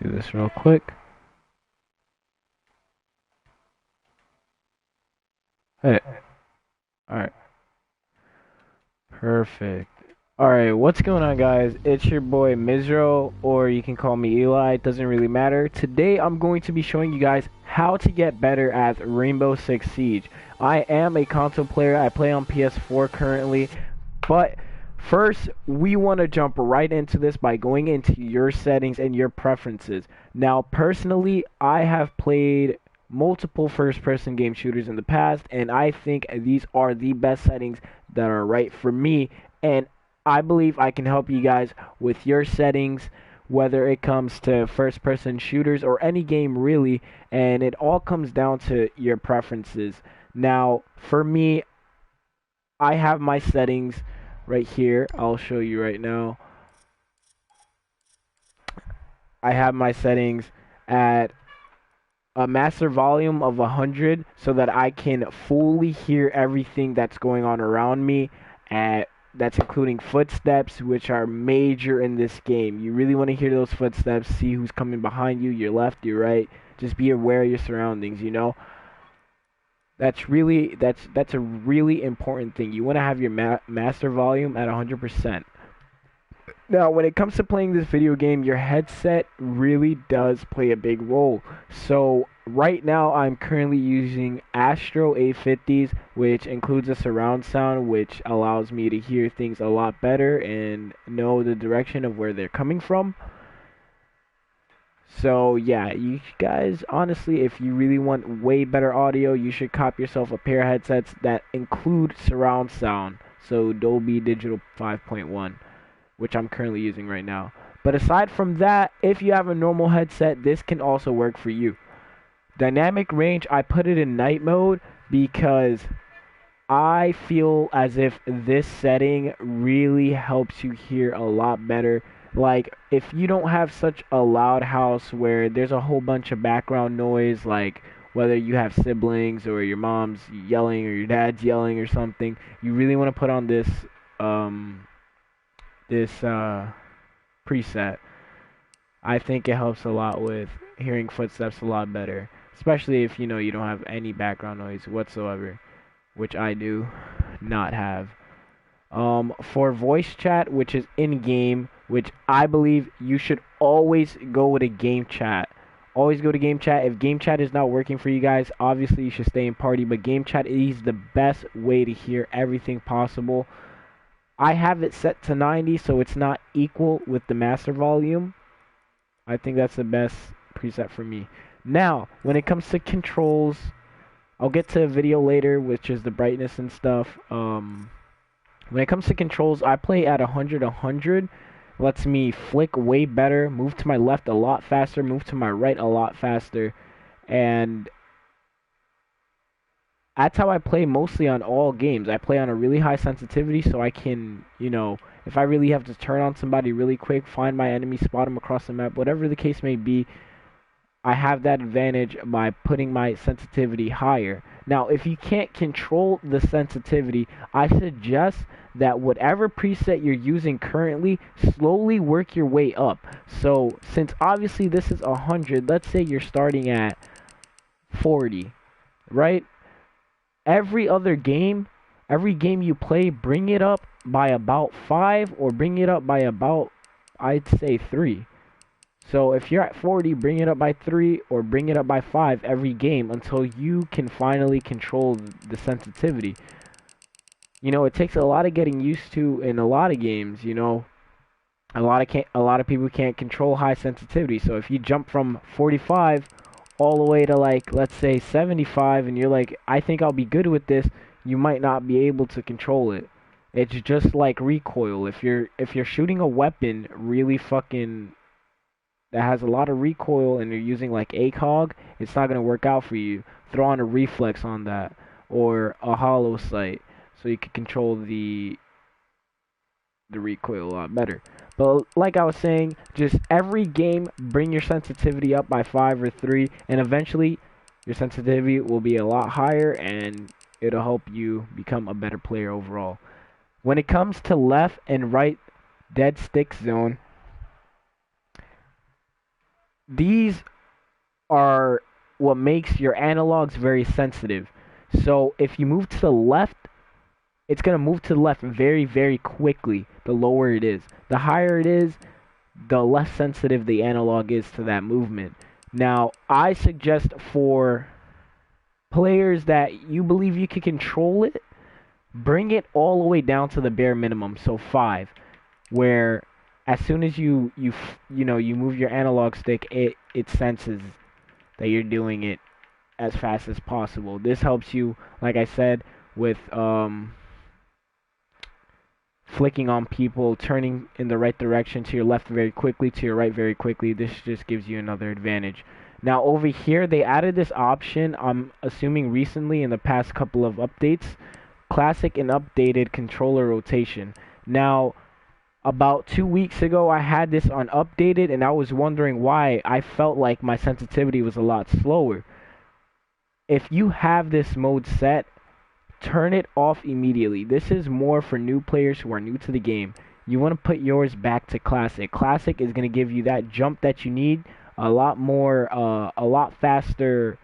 Do this real quick. Hey, alright. Perfect. Alright, what's going on, guys? It's your boy Mizro, or you can call me Eli. It doesn't really matter. Today, I'm going to be showing you guys how to get better at Rainbow Six Siege. I am a console player. I play on PS4 currently, but first, we want to jump right into this by going into your settings and your preferences. Now, personally, I have played multiple first-person game shooters in the past, and I think these are the best settings that are right for me, and I believe I can help you guys with your settings, whether it comes to first-person shooters or any game really, and it all comes down to your preferences. Now, for me, I have my settings right here. I'll show you right now. I have my settings at a master volume of 100 so that I can fully hear everything that's going on around me. That's including footsteps, which are major in this game. You really want to hear those footsteps, see who's coming behind you, your left, your right. Just be aware of your surroundings, you know. That's a really important thing. You want to have your master volume at 100%. Now, when it comes to playing this video game, your headset really does play a big role. So, right now, I'm currently using Astro A50s, which includes a surround sound, which allows me to hear things a lot better and know the direction of where they're coming from. So, yeah, you guys, honestly, if you really want way better audio, you should cop yourself a pair of headsets that include surround sound. So, Dolby Digital 5.1. Which I'm currently using right now. But aside from that, if you have a normal headset, this can also work for you. Dynamic range, I put it in night mode because I feel as if this setting really helps you hear a lot better. Like, if you don't have such a loud house where there's a whole bunch of background noise, like whether you have siblings or your mom's yelling or your dad's yelling or something, you really want to put on this preset. I think it helps a lot with hearing footsteps a lot better, especially if you know you don't have any background noise whatsoever, which I do not have. For voice chat, which is in game, which I believe you should always go with a game chat. Always go to game chat. If game chat is not working for you guys, obviously you should stay in party, but game chat is the best way to hear everything possible. I have it set to 90, so it's not equal with the master volume. I think that's the best preset for me. Now, when it comes to controls, I'll get to a video later, which is the brightness and stuff. When it comes to controls, I play at 100, 100. Lets me flick way better, move to my left a lot faster, move to my right a lot faster, and that's how I play mostly on all games. I play on a really high sensitivity so I can, you know, if I really have to turn on somebody really quick, find my enemy, spot them across the map, whatever the case may be, I have that advantage by putting my sensitivity higher. Now, if you can't control the sensitivity, I suggest that whatever preset you're using currently, slowly work your way up. So, since obviously this is 100, let's say you're starting at 40, right? Every game you play, bring it up by about 5 or bring it up by about, I'd say, 3. So if you're at 40, bring it up by 3 or bring it up by 5 every game until you can finally control the sensitivity. You know, it takes a lot of getting used to in a lot of games, you know. A lot of people can't control high sensitivity. So if you jump from 45 all the way to, like, let's say 75 and you're like, I think I'll be good with this, you might not be able to control it. It's just like recoil. If you're shooting a weapon really fucking that has a lot of recoil and you're using like ACOG, it's not gonna work out for you. Throw on a reflex on that or a hollow sight so you can control the recoil a lot better. But like I was saying, just every game, bring your sensitivity up by 5 or 3, and eventually your sensitivity will be a lot higher, and it'll help you become a better player overall. When it comes to left and right dead stick zone, these are what makes your analogs very sensitive. So if you move to the left, it's going to move to the left very, very quickly the lower it is. The higher it is, the less sensitive the analog is to that movement. Now, I suggest for players that you believe you can control it, bring it all the way down to the bare minimum, so 5, where as soon as you move your analog stick, it senses that you're doing it as fast as possible. This helps you, like I said, with flicking on people, turning in the right direction, to your left very quickly, to your right very quickly. This just gives you another advantage. Now over here, they added this option, I'm assuming recently in the past couple of updates, classic and updated controller rotation. Now, about 2 weeks ago, I had this on updated, and I was wondering why I felt like my sensitivity was a lot slower. If you have this mode set, turn it off immediately. This is more for new players who are new to the game. You want to put yours back to classic. Classic is going to give you that jump that you need, a lot more, a lot faster,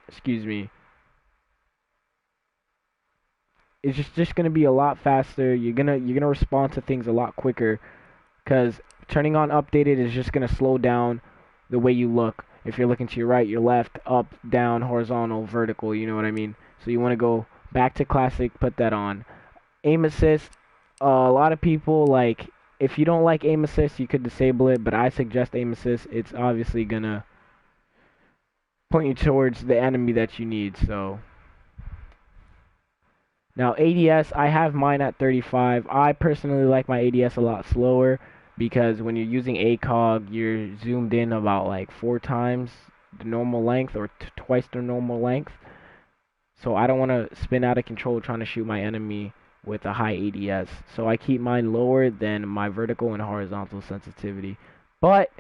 excuse me. It's just going to be a lot faster. You're going to respond to things a lot quicker, cuz turning on updated is just going to slow down the way you look. If you're looking to your right, your left, up, down, horizontal, vertical, you know what I mean? So you want to go back to classic, put that on. Aim assist, a lot of people, like, if you don't like aim assist, you could disable it, but I suggest aim assist. It's obviously going to point you towards the enemy that you need, so. Now ADS, I have mine at 35. I personally like my ADS a lot slower, because when you're using ACOG, you're zoomed in about like 4 times the normal length, or twice the normal length. So I don't want to spin out of control trying to shoot my enemy with a high ADS. So I keep mine lower than my vertical and horizontal sensitivity. But,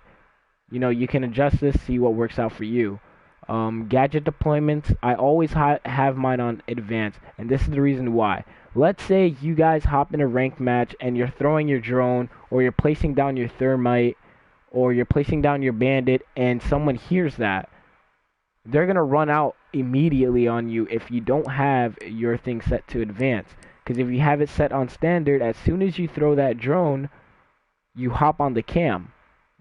you can adjust this, see what works out for you. Gadget deployments, I always have mine on advanced, and this is the reason why. Let's say you guys hop in a ranked match and you're throwing your drone, or you're placing down your thermite, or you're placing down your bandit, and someone hears that. They're going to run out immediately on you if you don't have your thing set to advanced. Because if you have it set on standard, as soon as you throw that drone, you hop on the cam.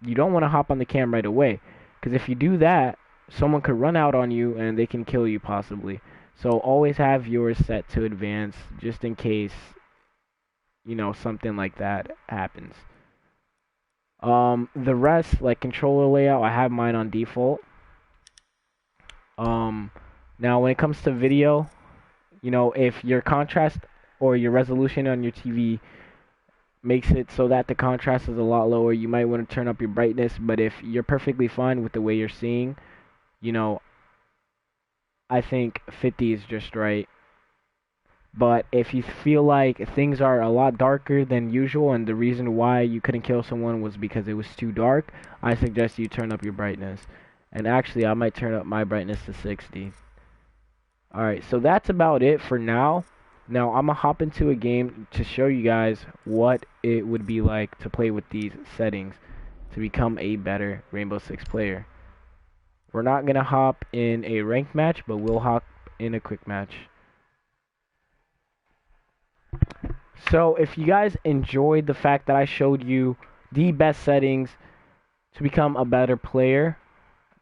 You don't want to hop on the cam right away, because if you do that, someone could run out on you and they can kill you possibly. So always have yours set to advanced, just in case, something like that happens. The rest, like controller layout, I have mine on default. Now when it comes to video, if your contrast or your resolution on your TV makes it so that the contrast is a lot lower, you might want to turn up your brightness. But if you're perfectly fine with the way you're seeing, I think 50 is just right. But if you feel like things are a lot darker than usual, and the reason why you couldn't kill someone was because it was too dark, I suggest you turn up your brightness. And actually, I might turn up my brightness to 60. Alright, so that's about it for now. Now, I'm going to hop into a game to show you guys what it would be like to play with these settings to become a better Rainbow Six player. We're not going to hop in a ranked match, but we'll hop in a quick match. So, if you guys enjoyed the fact that I showed you the best settings to become a better player,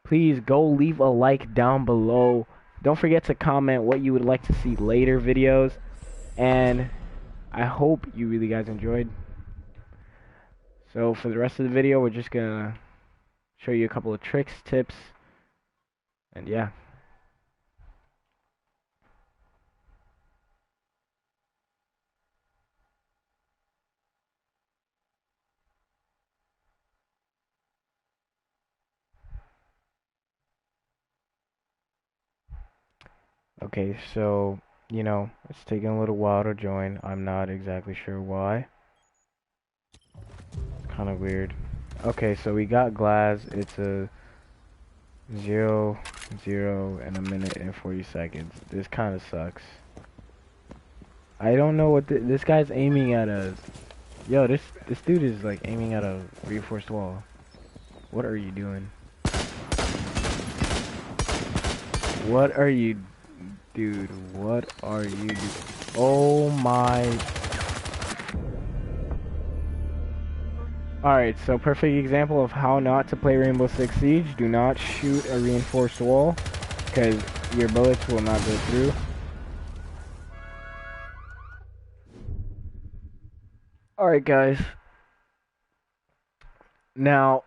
please go leave a like down below. Don't forget to comment what you would like to see later videos. And I hope you really guys enjoyed. So for the rest of the video, we're just going to show you a couple of tricks, tips, and yeah. Okay, so, it's taking a little while to join. I'm not exactly sure why. Kind of weird. Okay, so we got Glass. It's a 0, 0, and a minute and 40 seconds. This kind of sucks. I don't know what this guy's aiming at us. Yo, this dude is like aiming at a reinforced wall. What are you doing? What are you... Dude, what are you doing? Oh my... Alright, so perfect example of how not to play Rainbow Six Siege. Do not shoot a reinforced wall, because your bullets will not go through. Alright guys. Now,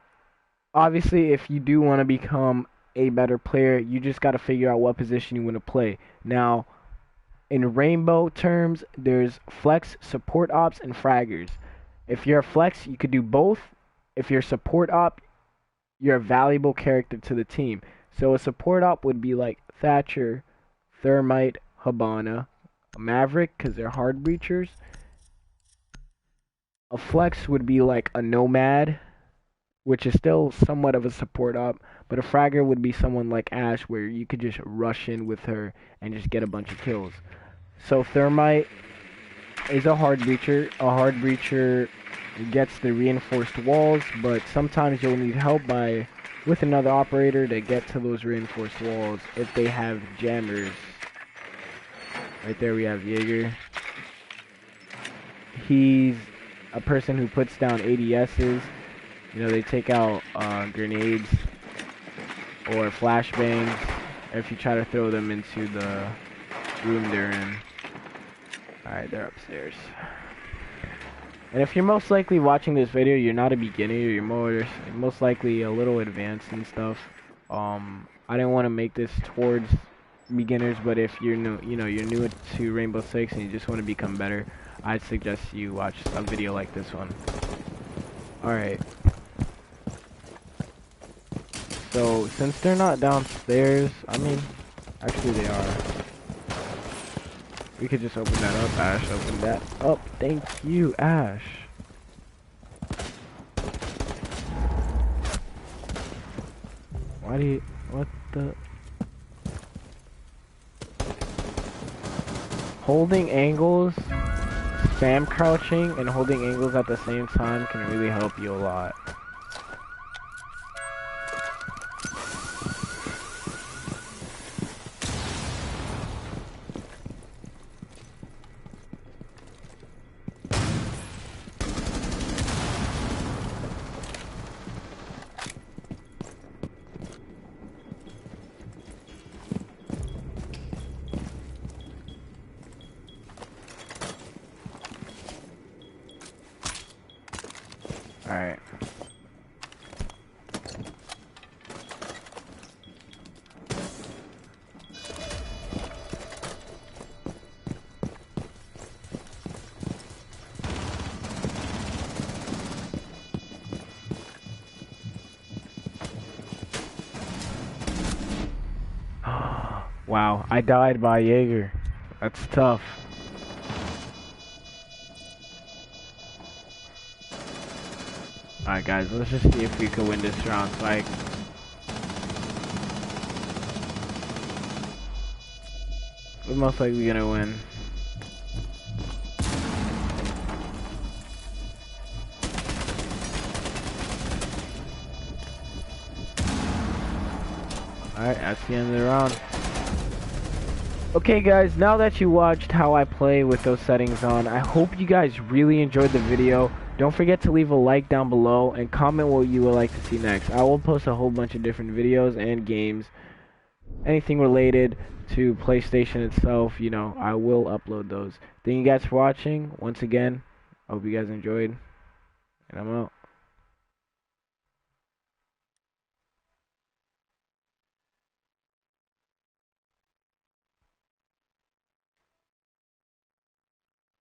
obviously if you do want to become a better player, you just got to figure out what position you want to play. Now, in Rainbow terms, there's flex, support ops, and fraggers. If you're a flex, you could do both. If you're a support op, you're a valuable character to the team. So a support op would be like Thatcher, Thermite, Habana, a Maverick, because they're hard breachers. A flex would be like a Nomad, which is still somewhat of a support op, but a fragger would be someone like Ash, where you could just rush in with her and just get a bunch of kills. So Thermite is a hard breacher. A hard breacher gets the reinforced walls, but sometimes you'll need help with another operator to get to those reinforced walls if they have jammers. Right there we have Jaeger. He's a person who puts down ADSs. You know, they take out grenades or flashbangs if you try to throw them into the room they're in. Alright, they're upstairs. And if you're most likely watching this video, you're not a beginner, you're most likely a little advanced and stuff. I didn't want to make this towards beginners, but if you're new, you're new to Rainbow Six and you just want to become better, I'd suggest you watch a video like this one. Alright. So, since they're not downstairs, I mean, actually they are. We could just open that up, Ash. Open that up. Thank you, Ash. Why do you... What the... Holding angles, spam crouching, and holding angles at the same time can really help you a lot. Alright. Wow, I died by Jaeger. That's tough. Alright guys, let's just see if we can win this round. We're most likely gonna win. Alright, that's the end of the round. Okay guys, now that you watched how I play with those settings on, I hope you guys really enjoyed the video. Don't forget to leave a like down below and comment what you would like to see next. I will post a whole bunch of different videos and games. Anything related to PlayStation itself, I will upload those. Thank you guys for watching. Once again, I hope you guys enjoyed. And I'm out.